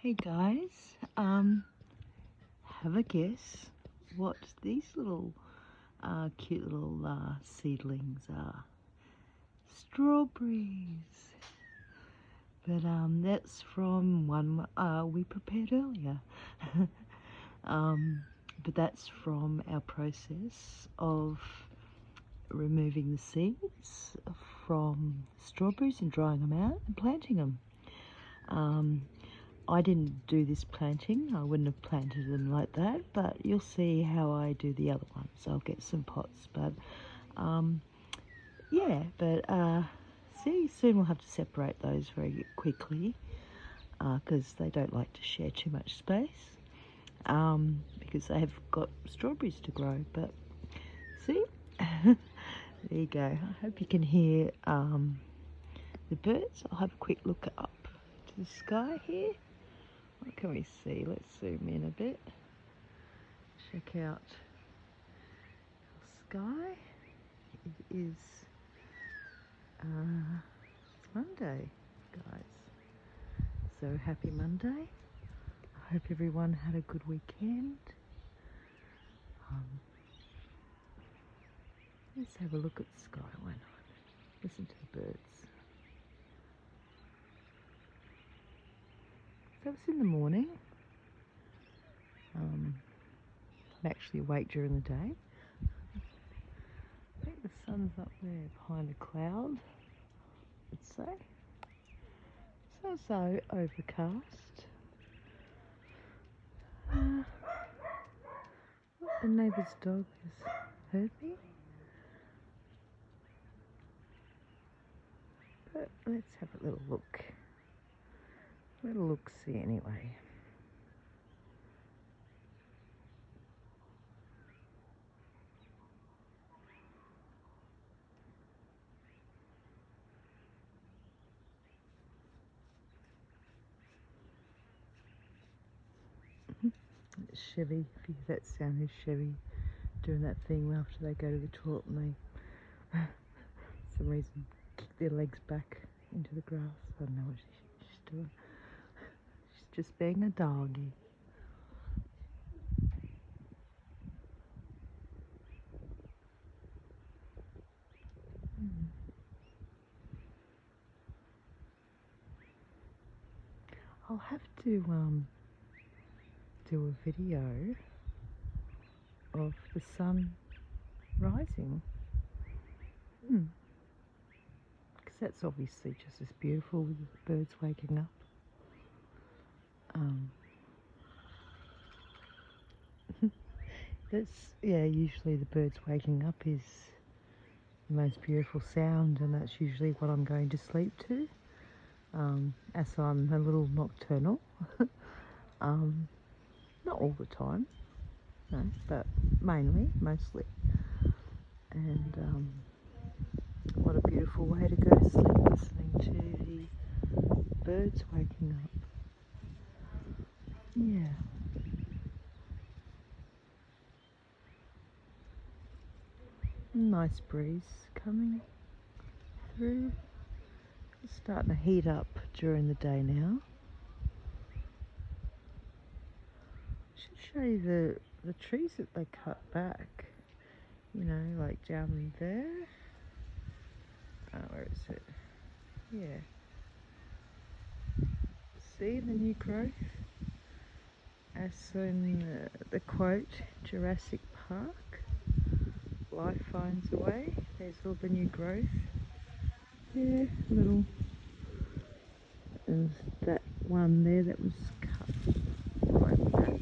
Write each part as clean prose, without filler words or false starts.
Hey guys, have a guess what these little cute little seedlings are. Strawberries. But that's from one we prepared earlier. But that's from our process of removing the seeds from strawberries and drying them out and planting them. I didn't do this planting. I wouldn't have planted them like that, but you'll see how I do the other ones. I'll get some pots, but yeah, but see, soon we'll have to separate those very quickly because they don't like to share too much space because they have got strawberries to grow. But see, there you go. I hope you can hear the birds. I'll have a quick look up to the sky here. What can we see? Let's zoom in a bit. Check out the sky. It is it's Monday, guys. So happy Monday. I hope everyone had a good weekend. Let's have a look at the sky. Why not? Listen to the birds. So it's in the morning. I'm actually awake during the day. I think the sun's up there behind a cloud, let's say. So overcast. The neighbour's dog has heard me. But let's have a little look. Little look-see anyway. Chevy, if you hear that sound, is Chevy doing that thing after they go to the toilet and they, for some reason, kick their legs back into the grass. I don't know what she's doing. She's just being a doggy. I'll have to do a video of the sun rising. Because that's obviously just as beautiful with the birds waking up. Usually the birds waking up is the most beautiful sound, and that's usually what I'm going to sleep to, as I'm a little nocturnal. Not all the time, no, but mostly. And what a beautiful way to go to sleep, listening to the birds waking up. Yeah. Nice breeze coming through. It's starting to heat up during the day now. Should show you the trees that they cut back. You know, like down there. Where is it? Yeah. See the new growth? As in the quote, Jurassic Park. Life finds a way. There's all the new growth. Yeah, little. There's that one there that was cut right back.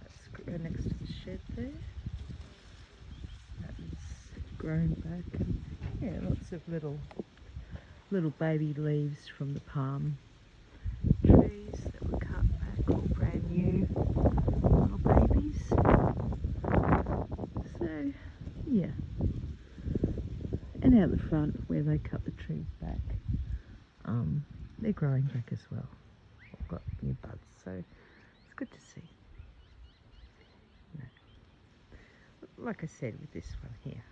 That's next to the shed there. That was grown back. And yeah, lots of little baby leaves from the palm trees that were cut back, all brand new little babies. So yeah, and out the front where they cut the trees back, they're growing back as well. I've got new buds, so it's good to see. Like I said, with this one here,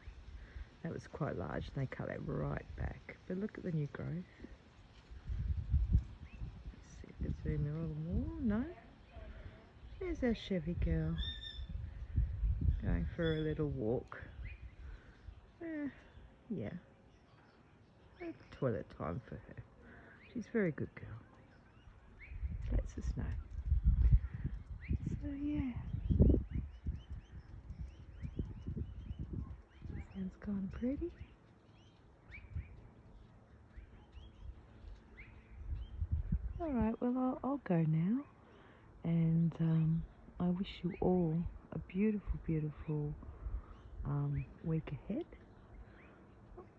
that was quite large and they cut that right back. But look at the new growth. Let's see if I zoom in a little There's our Chevy girl going for a little walk. Yeah, toilet time for her. She's a very good girl. Lets us know. So yeah, sounds kind of pretty. All right, well I'll go now, and I wish you all a beautiful, beautiful week ahead.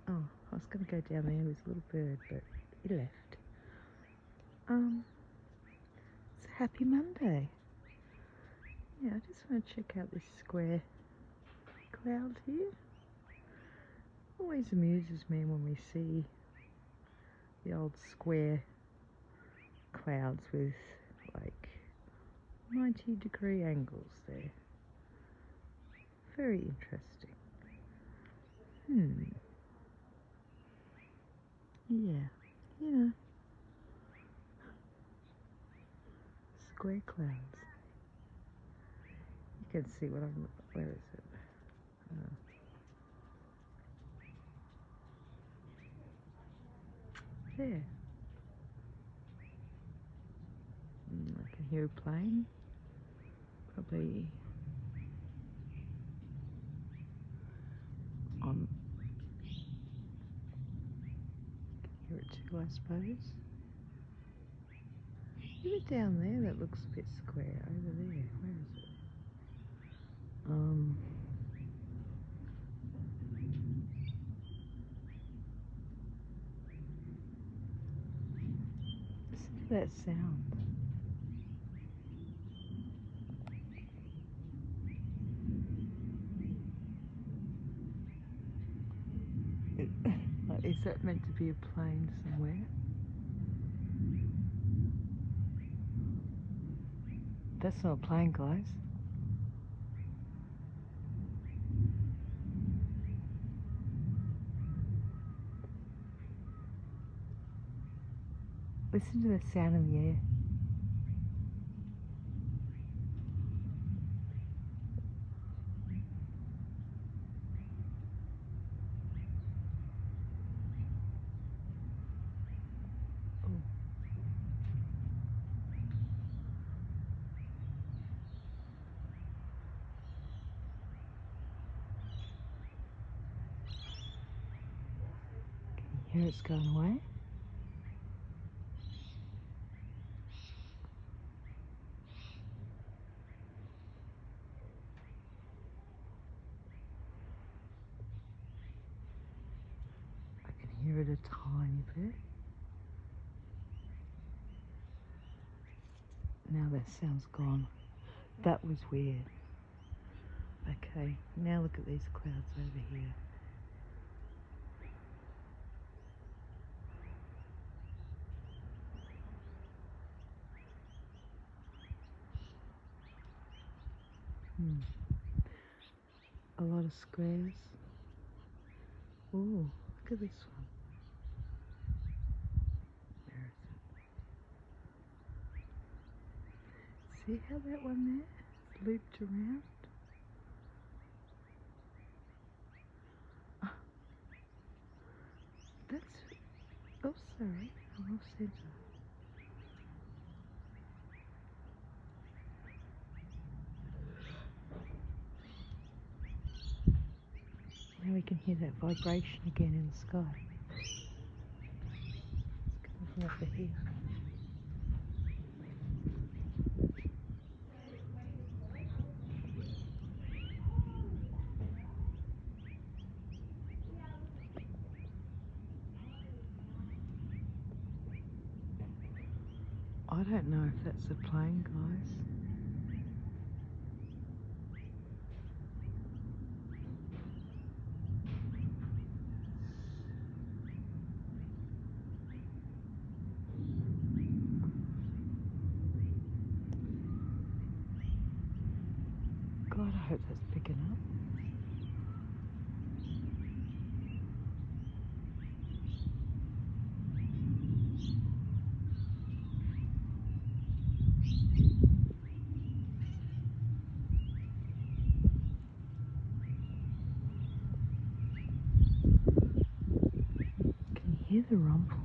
Oh, I was going to go down there with a little bird, but he left. It's a happy Monday. Yeah, I just want to check out this square cloud here. Always amuses me when we see the old square clouds with like 90-degree angles there. Very interesting. Yeah, you know, square clouds. You can see what I'm, where is it? There. I can hear a plane. Probably on, hear it too, I suppose. Even down there, that looks a bit square. Over there, where is it? Listen to that sound. Is that meant to be a plane somewhere? That's not a plane, guys. Listen to the sound in the air. Oh. Can you hear it's going away? I can hear it a tiny bit. Now that sound's gone. That was weird. Okay, now look at these clouds over here. A lot of squares. Ooh, look at this one. Where is it? See how that one there is looped around? Oh, that's, oh sorry, I'm off centre. Now we can hear that vibration again in the sky. It's coming from over here. I don't know if that's a plane, guys. God, I hope that's picking up. the rumble.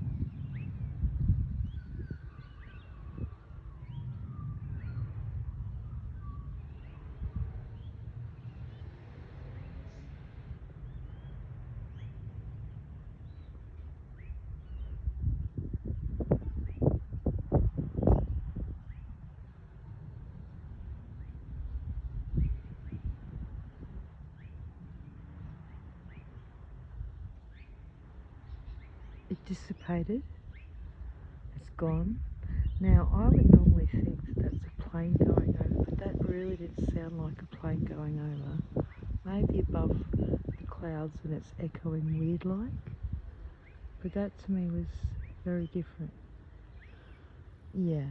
It dissipated. It's gone. Now, I would normally think that that's a plane going over, but that really didn't sound like a plane going over. Maybe above the clouds and it's echoing weird like, but that to me was very different. Yeah,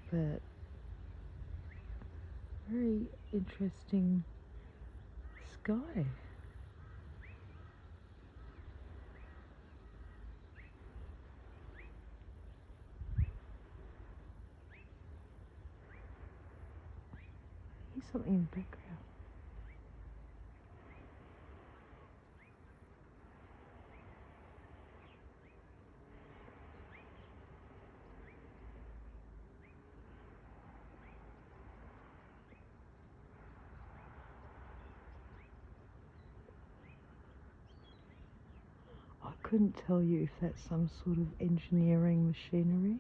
but very interesting sky. Here's something in the background. I couldn't tell you if that's some sort of engineering machinery,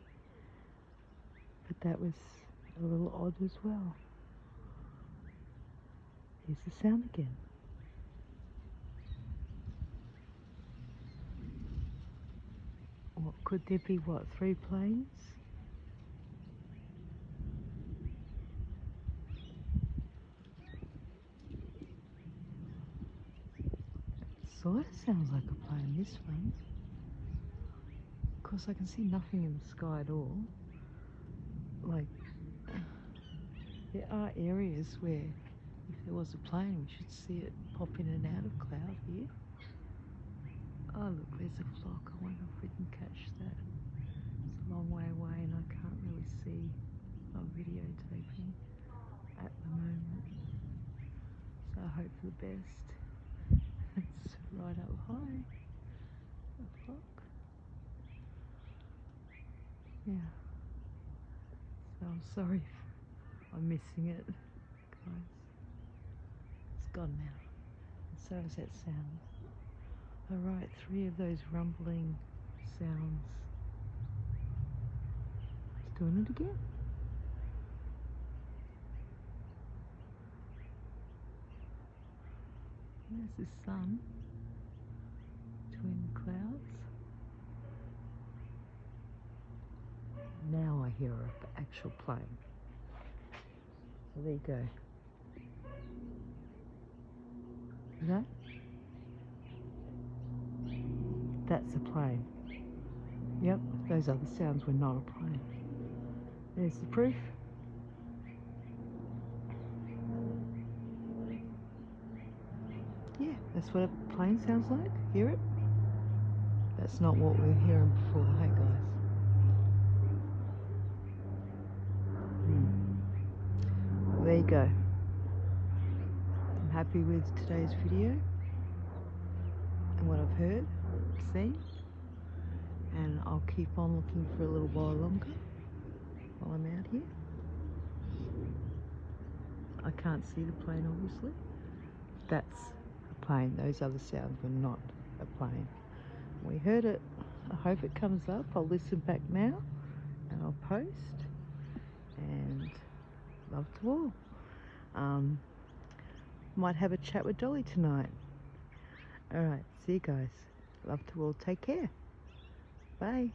but that was a little odd as well. Here's the sound again. What could there be? What, 3 planes? Sort of sounds like a plane, this one. Of course, I can see nothing in the sky at all. Like, there are areas where if there was a plane, we should see it pop in and out of cloud here. Oh look, there's a flock. I wonder if we can catch that. It's a long way away and I can't really see. I'm videotaping at the moment, so I hope for the best. It's right up high, a flock. Yeah, so I'm sorry if I'm missing it, guys. It's gone now, and so is that sound. Alright, 3 of those rumbling sounds. It's doing it again. There's the sun between the clouds. Now I hear an actual plane. So there you go. That? That's a plane. Yep, those other sounds were not a plane. There's the proof. Yeah, that's what a plane sounds like. Hear it? That's not what we were hearing before, hey guys. Well, there you go. I'm happy with today's video and what I've heard, seen, and I'll keep on looking for a little while longer while I'm out here. I can't see the plane obviously. That's a plane. Those other sounds were not a plane. We heard it. I hope it comes up. I'll listen back now and I'll post. And love to all. Might have a chat with Dolly tonight. Alright, see you guys. Love to all. Take care. Bye.